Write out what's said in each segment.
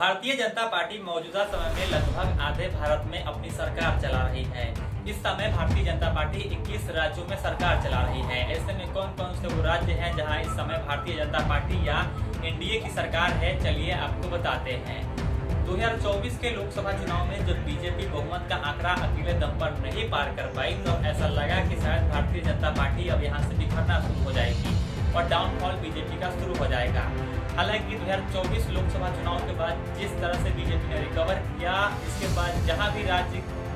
Bharatiya Janata party मौजूदा समय में लगभग आधे भारत में अपनी सरकार चला रही है। इस समय भारतीय जनता पार्टी 21 राज्यों में सरकार चला रही है। ऐसे में कौन कौन से वो राज्य हैं जहां इस समय भारतीय जनता पार्टी या एनडीए की सरकार है, चलिए आपको बताते हैं। 2024 के लोकसभा चुनाव में जब बीजेपी बहुमत का आंकड़ा अकेले दम पर नहीं पार कर पाई तो ऐसा लगा कि शायद भारतीय जनता पार्टी अब यहाँ से बिखरना शुरू हो जाएगी और डाउनफॉल बीजेपी का शुरू हो जाएगा। हालांकि 2024 लोकसभा चुनाव के बाद जिस तरह से बीजेपी ने रिकवर किया, इसके बाद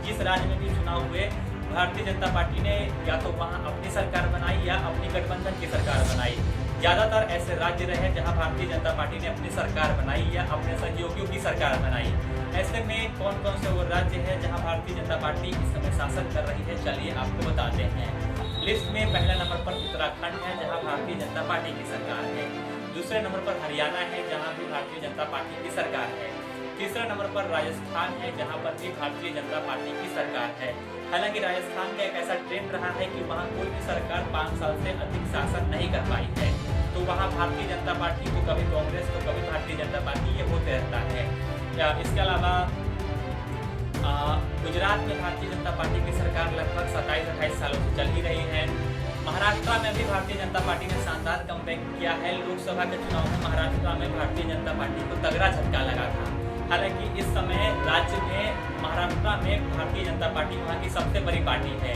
जिस राज्य में भी चुनाव हुए, भारतीय जनता पार्टी ने या तो वहां अपनी सरकार बनाई या अपनी गठबंधन की सरकार बनाई। ज्यादातर ऐसे राज्य रहे जहां भारतीय जनता पार्टी ने अपनी सरकार बनाई या अपने सहयोगियों की सरकार बनाई। ऐसे में कौन कौन से वो राज्य है जहां भारतीय जनता पार्टी इस समय शासन कर रही है, चलिए आपको बताते हैं। लिस्ट में पहला नंबर पर उत्तराखंड है जहाँ भारतीय जनता पार्टी की सरकार है। दूसरे नंबर पर हरियाणा है जहां भी भारतीय जनता पार्टी की सरकार है। तीसरे नंबर पर राजस्थान है जहां पर भी भारतीय जनता पार्टी की सरकार है। हालांकि राजस्थान का एक ऐसा ट्रेंड रहा है कि वहां कोई भी सरकार 5 साल से अधिक शासन नहीं कर पाई है, तो वहां भारतीय जनता पार्टी तो कभी कांग्रेस तो कभी भारतीय जनता पार्टी ये होते रहता है। इसके अलावा गुजरात में भारतीय जनता पार्टी की सरकार लगभग 27-28 सालों से चल ही रही है। महाराष्ट्र में भी भारतीय जनता पार्टी ने शानदार कमबैक किया है। लोकसभा के चुनाव में महाराष्ट्र में भारतीय जनता पार्टी को तगड़ा झटका लगा था। हालांकि इस समय राज्य में महाराष्ट्र में भारतीय जनता पार्टी वहाँ की सबसे बड़ी पार्टी है।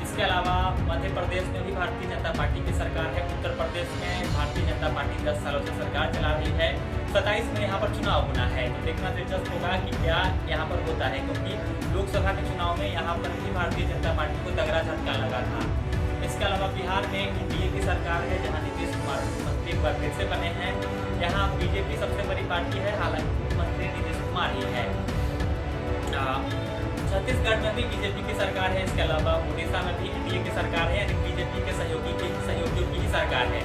इसके अलावा मध्य प्रदेश में भी भारतीय जनता पार्टी की सरकार है। उत्तर प्रदेश में भारतीय जनता पार्टी 10 सालों से सरकार चला रही है। 27 में यहाँ पर चुनाव होना है, तो देखना दिलचस्प होगा कि क्या यहाँ पर होता है, क्योंकि लोकसभा के चुनाव में यहाँ पर भी भारतीय जनता पार्टी को तगड़ा झटका लगा था। इसके अलावा बिहार में एनडीए की सरकार है जहां नीतीश कुमार मुख्यमंत्री एक बार फिर से बने हैं। यहाँ बीजेपी सबसे बड़ी पार्टी है, हालांकि मुख्यमंत्री नीतीश कुमार ही है। छत्तीसगढ़ में भी बीजेपी की सरकार है। इसके अलावा उड़ीसा में भी एनडीए की सरकार है, यानी बीजेपी के सहयोगियों की ही सरकार है।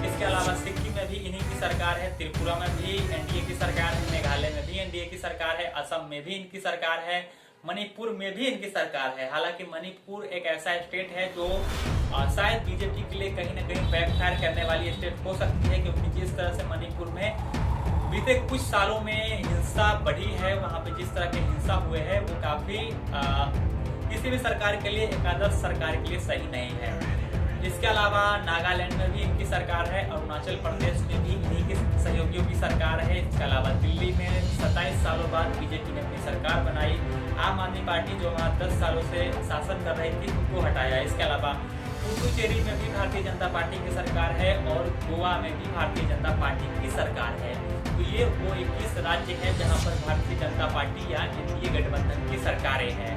इसके अलावा सिक्किम में भी इन्हीं की सरकार है। त्रिपुरा में भी एनडीए की सरकार है। मेघालय में भी एनडीए की सरकार है। असम में भी इनकी सरकार है। मणिपुर में भी इनकी सरकार है। हालांकि मणिपुर एक ऐसा स्टेट है जो शायद बीजेपी के लिए कहीं ना कहीं बैकफायर करने वाली स्टेट हो सकती है, क्योंकि जिस तरह से मणिपुर में बीते कुछ सालों में हिंसा बढ़ी है, वहां पे जिस तरह के हिंसा हुए हैं वो काफी किसी भी सरकार के लिए, एकादश सरकार के लिए सही नहीं है। इसके अलावा नागालैंड में भी इनकी सरकार है। अरुणाचल प्रदेश में भी इन्हीं की सहयोगियों की सरकार है। इसके अलावा दिल्ली में 27 सालों बाद बीजेपी ने अपनी सरकार बनाई। आम आदमी पार्टी जो वहाँ 10 सालों से शासन कर रही थी उनको हटाया। इसके अलावा पुडुचेरी में भी भारतीय जनता पार्टी की सरकार है और गोवा में भी भारतीय जनता पार्टी की सरकार है। तो ये वो 21 राज्य हैं जहाँ पर भारतीय जनता पार्टी या एनडीए गठबंधन की सरकारें हैं।